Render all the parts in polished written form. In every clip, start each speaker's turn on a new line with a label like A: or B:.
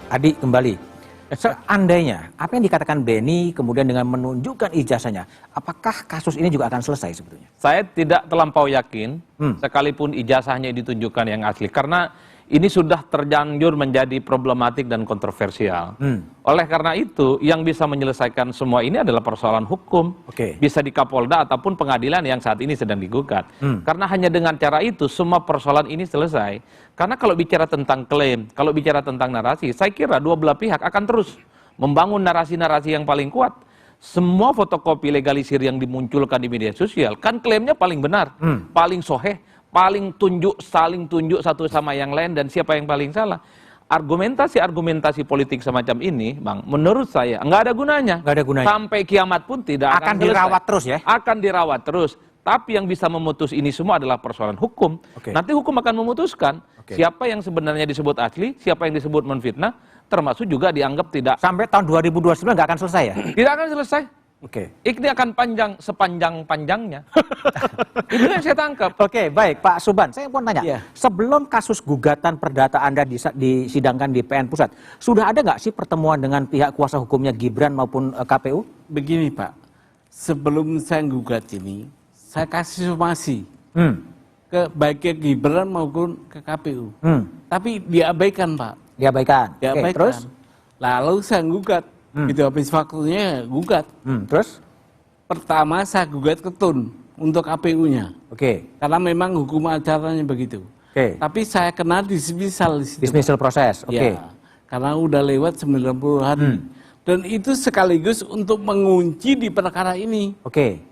A: Adi kembali. Seandainya apa yang dikatakan Benny kemudian dengan menunjukkan ijazahnya, apakah kasus ini juga akan selesai sebetulnya?
B: Saya tidak terlampau yakin, sekalipun ijazahnya ditunjukkan yang asli, karena ini sudah terlanjur menjadi problematik dan kontroversial. Oleh karena itu, yang bisa menyelesaikan semua ini adalah persoalan hukum, bisa di Kapolda ataupun pengadilan yang saat ini sedang digugat. Karena hanya dengan cara itu semua persoalan ini selesai. Karena kalau bicara tentang klaim, kalau bicara tentang narasi, saya kira dua belah pihak akan terus membangun narasi-narasi yang paling kuat. Semua fotokopi legalisir yang dimunculkan di media sosial kan klaimnya paling benar, paling soheh, paling saling tunjuk satu sama yang lain, dan siapa yang paling salah. Argumentasi politik semacam ini, Bang, menurut saya nggak ada gunanya.
A: Nggak ada gunanya.
B: Sampai kiamat pun tidak akan
A: dirawat terus ya?
B: Akan dirawat terus. Tapi yang bisa memutus ini semua adalah persoalan hukum. Nanti hukum akan memutuskan siapa yang sebenarnya disebut asli, siapa yang disebut menfitnah, termasuk juga dianggap tidak.
A: Sampai tahun 2029 nggak akan selesai ya?
B: Tidak akan selesai. Ini akan panjang sepanjang-panjangnya. Itu yang saya tangkap.
A: Baik Pak Suban, saya mau tanya, sebelum kasus gugatan perdata Anda disidangkan di PN Pusat, sudah ada nggak sih pertemuan dengan pihak kuasa hukumnya Gibran maupun KPU?
C: Begini Pak, sebelum saya gugat ini, saya kasih somasi ke baik ke Gibran maupun ke KPU. Tapi diabaikan Pak.
A: Diabaikan. Terus?
C: Lalu saya gugat. Gitu habis waktunya gugat.
A: Terus?
C: Pertama saya gugat ke TUN untuk KPU-nya. Karena memang hukum acaranya begitu. Tapi saya kena dismissal di situ.
A: Dismissal proses.
C: Ya, karena udah lewat 90 hari. Dan itu sekaligus untuk mengunci di perkara ini.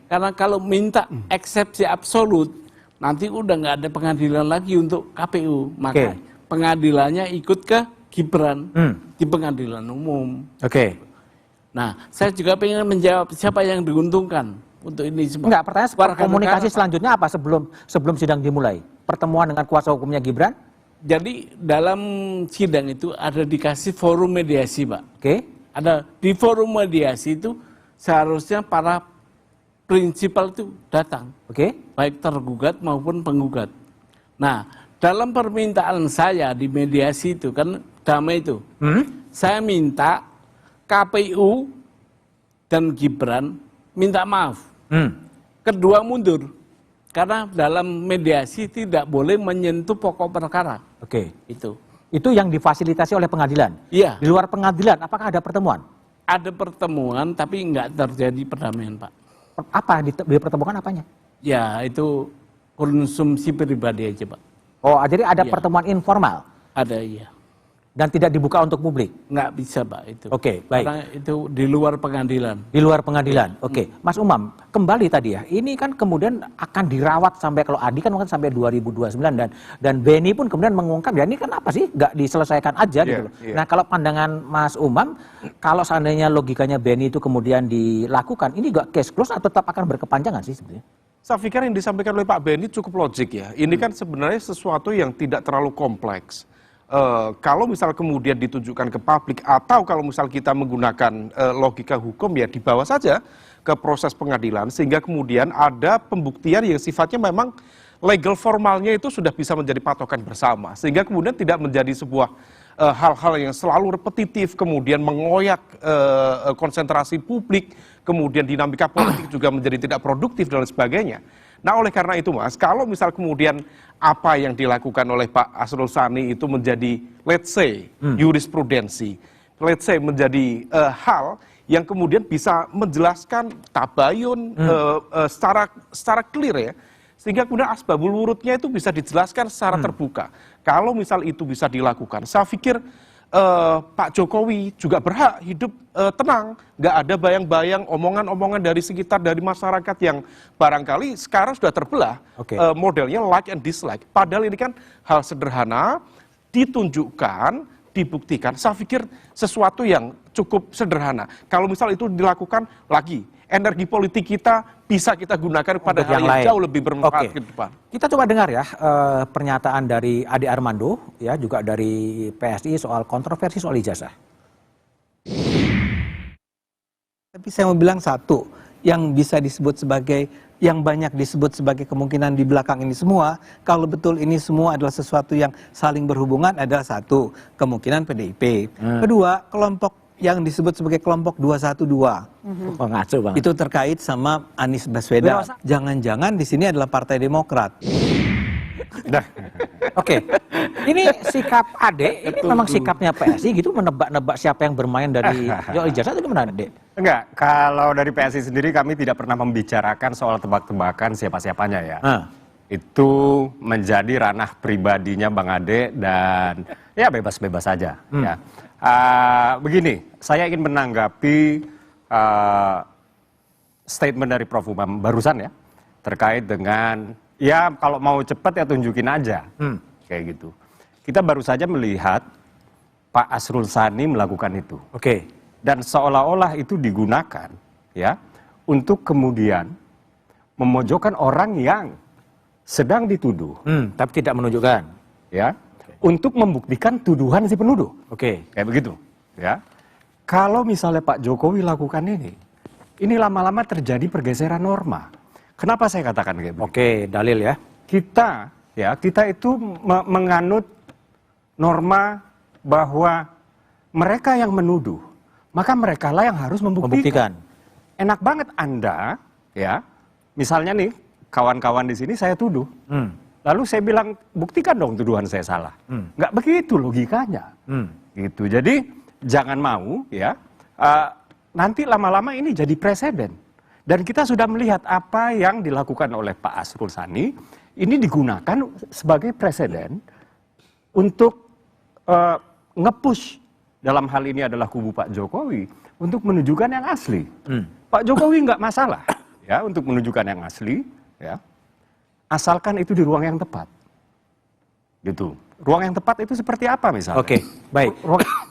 C: Karena kalau minta eksepsi absolut, nanti udah nggak ada pengadilan lagi untuk KPU. Maka pengadilannya ikut ke Gibran di pengadilan umum. Nah, saya juga pengen menjawab siapa yang diuntungkan untuk ini semua.
A: Enggak, pertanyaan komunikasi selanjutnya apa sebelum sidang dimulai? Pertemuan dengan kuasa hukumnya Gibran?
C: Jadi dalam sidang itu ada dikasih forum mediasi, Pak. Ada di forum mediasi itu seharusnya para prinsipal itu datang. Baik tergugat maupun penggugat. Nah, dalam permintaan saya di mediasi itu kan damai itu. Saya minta KPU dan Gibran minta maaf. Kedua mundur. Karena dalam mediasi tidak boleh menyentuh pokok perkara.
A: Itu yang difasilitasi oleh pengadilan?
C: Iya.
A: Di luar pengadilan, apakah ada pertemuan?
C: Ada pertemuan, tapi nggak terjadi perdamaian, Pak.
A: Apa dipertemukan apanya?
C: Ya, itu konsumsi pribadi aja, Pak.
A: Jadi ada pertemuan informal?
C: Ada, iya.
A: Dan tidak dibuka untuk publik?
C: Nggak bisa, Pak, itu.
A: Baik.
C: Karena itu di luar pengadilan.
A: Di luar pengadilan, Mas Umam, kembali tadi ya, ini kan kemudian akan dirawat sampai, kalau Adi kan mungkin sampai 2029, dan Benny pun kemudian mengungkap, ya ini kenapa sih nggak diselesaikan aja gitu loh. Nah, kalau pandangan Mas Umam, kalau seandainya logikanya Benny itu kemudian dilakukan, ini juga case close atau tetap akan berkepanjangan sih sebenarnya?
D: Saya pikir yang disampaikan oleh Pak Benny cukup logik ya. Ini kan sebenarnya sesuatu yang tidak terlalu kompleks. Kalau misal kemudian ditunjukkan ke publik, atau kalau misal kita menggunakan logika hukum, ya dibawa saja ke proses pengadilan, sehingga kemudian ada pembuktian yang sifatnya memang legal formalnya itu sudah bisa menjadi patokan bersama, sehingga kemudian tidak menjadi sebuah hal-hal yang selalu repetitif, kemudian mengoyak konsentrasi publik, kemudian dinamika politik juga menjadi tidak produktif dan sebagainya. Nah, oleh karena itu Mas, kalau misal kemudian apa yang dilakukan oleh Pak Asrul Sani itu menjadi, let's say, jurisprudensi, let's say menjadi hal yang kemudian bisa menjelaskan tabayun secara clear ya, sehingga kemudian asbabul wurudnya itu bisa dijelaskan secara terbuka. Kalau misal itu bisa dilakukan, saya pikir Pak Jokowi juga berhak hidup tenang, nggak ada bayang-bayang omongan-omongan dari sekitar, dari masyarakat yang barangkali sekarang sudah terbelah, modelnya like and dislike. Padahal ini kan hal sederhana, ditunjukkan, dibuktikan. Saya pikir sesuatu yang cukup sederhana. Kalau misal itu dilakukan lagi, energi politik kita bisa kita gunakan pada hal yang jauh lebih bermanfaat ke depan.
A: Kita coba dengar ya pernyataan dari Ade Armando, ya juga dari PSI soal kontroversi soal ijazah.
E: Tapi saya mau bilang satu, yang bisa disebut sebagai yang banyak disebut sebagai kemungkinan di belakang ini semua, kalau betul ini semua adalah sesuatu yang saling berhubungan, adalah satu, kemungkinan PDIP. Kedua, kelompok yang disebut sebagai kelompok 212.
A: Oh, ngaco banget.
E: Itu terkait sama Anies Baswedan. Jangan-jangan di sini adalah Partai Demokrat.
A: Oke, ini sikap Ade, ini memang sikapnya PSI gitu, menebak-nebak siapa yang bermain dari ijazah itu gimana, Dek?
F: Enggak, kalau dari PSI sendiri kami tidak pernah membicarakan soal tebak-tebakan siapa-siapanya ya. Itu menjadi ranah pribadinya Bang Ade dan ya bebas-bebas saja. Ya. Begini, saya ingin menanggapi statement dari Prof. Umam barusan ya, terkait dengan ya kalau mau cepat ya tunjukin aja, kayak gitu. Kita baru saja melihat Pak Asrul Sani melakukan itu.
A: Oke.
F: Dan seolah-olah itu digunakan ya untuk kemudian memojokkan orang yang sedang dituduh,
A: Tapi tidak menunjukkan.
F: ya, untuk membuktikan tuduhan si penuduh.
A: Oke.
F: Kayak begitu, ya. Kalau misalnya Pak Jokowi lakukan ini lama-lama terjadi pergeseran norma. Kenapa saya katakan kayak begitu?
A: Oke, dalil ya.
F: Kita itu menganut norma bahwa mereka yang menuduh, maka merekalah yang harus membuktikan. Enak banget Anda, ya, misalnya nih, kawan-kawan di sini saya tuduh. Lalu saya bilang, buktikan dong tuduhan saya salah. Nggak begitu logikanya. Gitu. Jadi, jangan mau, ya, nanti lama-lama ini jadi presiden. Dan kita sudah melihat apa yang dilakukan oleh Pak Asrul Sani, ini digunakan sebagai presiden untuk nge-push, dalam hal ini adalah kubu Pak Jokowi, untuk menunjukkan yang asli. Pak Jokowi nggak masalah ya untuk menunjukkan yang asli, ya, asalkan itu di ruang yang tepat. Gitu. Ruang yang tepat itu seperti apa misalnya?
A: Oke, baik.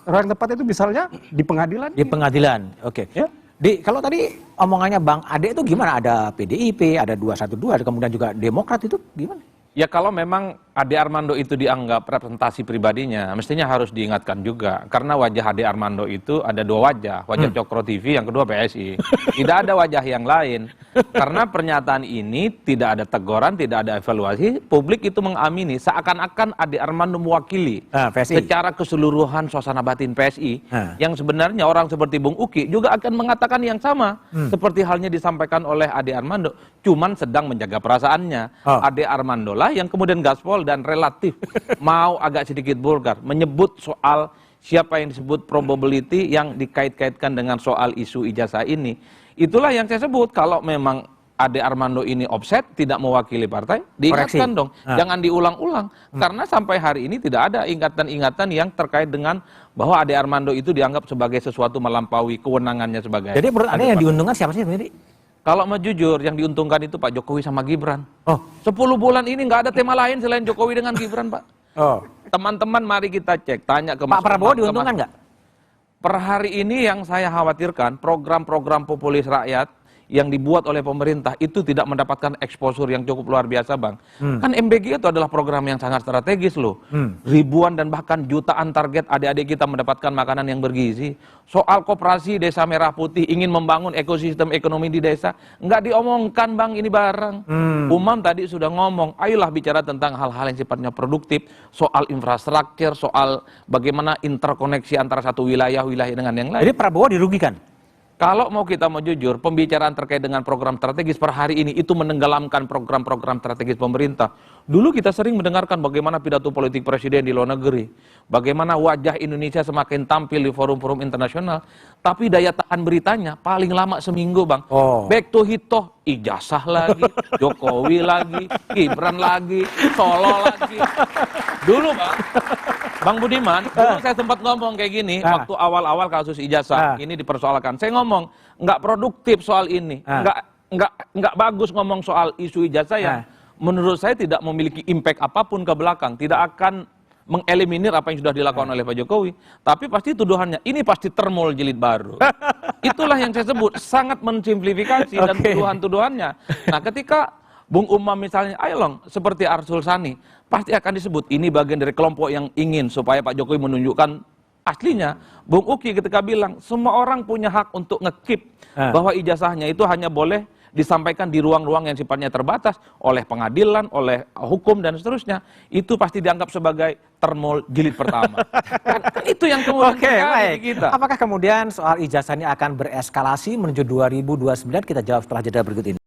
F: Ruang yang tepat itu misalnya di pengadilan.
A: Di pengadilan, oke.
F: Ya.
A: Kalau tadi omongannya Bang Ade itu gimana? Ada PDIP, ada 212, ada kemudian juga Demokrat, itu gimana?
B: Ya kalau memang Ade Armando itu dianggap representasi pribadinya, mestinya harus diingatkan juga. Karena wajah Ade Armando itu ada dua wajah. Wajah Cokro TV, yang kedua PSI. Tidak ada wajah yang lain. Karena pernyataan ini tidak ada teguran, tidak ada evaluasi. Publik itu mengamini seakan-akan Ade Armando mewakili
A: PSI.
B: secara keseluruhan suasana batin PSI. Yang sebenarnya orang seperti Bung Uki juga akan mengatakan yang sama. Seperti halnya disampaikan oleh Ade Armando. Cuman sedang menjaga perasaannya. Ade Armando lah yang kemudian gaspol dan relatif mau agak sedikit vulgar menyebut soal siapa yang disebut probability yang dikait-kaitkan dengan soal isu ijazah ini. Itulah yang saya sebut, kalau memang Ade Armando ini offset, tidak mewakili partai, diingatkan dong, jangan diulang-ulang. Karena sampai hari ini tidak ada ingatan-ingatan yang terkait dengan bahwa Ade Armando itu dianggap sebagai sesuatu melampaui kewenangannya sebagai.
A: Jadi menurut Anda yang diuntungkan siapa sih sebenarnya?
B: Kalau mau jujur, yang diuntungkan itu Pak Jokowi sama Gibran. 10 bulan ini nggak ada tema lain selain Jokowi dengan Gibran, Pak. Teman-teman, mari kita cek, tanya ke
A: Pak Prabowo diuntungkan nggak?
B: Per hari ini yang saya khawatirkan, program-program populis rakyat yang dibuat oleh pemerintah itu tidak mendapatkan exposure yang cukup luar biasa, Bang. Kan MBG itu adalah program yang sangat strategis loh. Ribuan dan bahkan jutaan target adik-adik kita mendapatkan makanan yang bergizi. Soal koperasi Desa Merah Putih ingin membangun ekosistem ekonomi di desa, nggak diomongkan, Bang, ini barang. Umam tadi sudah ngomong, ayolah bicara tentang hal-hal yang sifatnya produktif, soal infrastruktur, soal bagaimana interkoneksi antara satu wilayah-wilayah dengan yang lain.
A: Jadi Prabowo dirugikan?
B: Kalau mau kita mau jujur, pembicaraan terkait dengan program strategis per hari ini itu menenggelamkan program-program strategis pemerintah. Dulu kita sering mendengarkan bagaimana pidato politik presiden di luar negeri, bagaimana wajah Indonesia semakin tampil di forum-forum internasional, tapi daya tahan beritanya paling lama seminggu, Bang. Back to hitoh, ijazah lagi, Jokowi lagi, Gibran lagi, Solo lagi. Dulu, Bang Budiman, dulu saya sempat ngomong kayak gini, waktu awal-awal kasus ijazah ini dipersoalkan. Saya ngomong, nggak produktif soal ini, nggak bagus ngomong soal isu ijazah yang menurut saya tidak memiliki impact apapun ke belakang, tidak akan mengeliminir apa yang sudah dilakukan oleh Pak Jokowi. Tapi pasti tuduhannya, ini pasti termol jilid baru. Itulah yang saya sebut, sangat mensimplifikasi dan tuduhan-tuduhannya. Nah ketika Bung Umam misalnya, ayo long, seperti Arsul Sani, pasti akan disebut, ini bagian dari kelompok yang ingin supaya Pak Jokowi menunjukkan aslinya. Bung Uki ketika bilang, semua orang punya hak untuk ngekip bahwa ijazahnya itu hanya boleh disampaikan di ruang-ruang yang sifatnya terbatas oleh pengadilan, oleh hukum dan seterusnya, itu pasti dianggap sebagai termol jilid pertama. Kan itu yang kemudian
A: baik.
B: kita.
A: Apakah kemudian soal ijazah ini akan bereskalasi menuju 2029? Kita jawab setelah jeda berikut ini.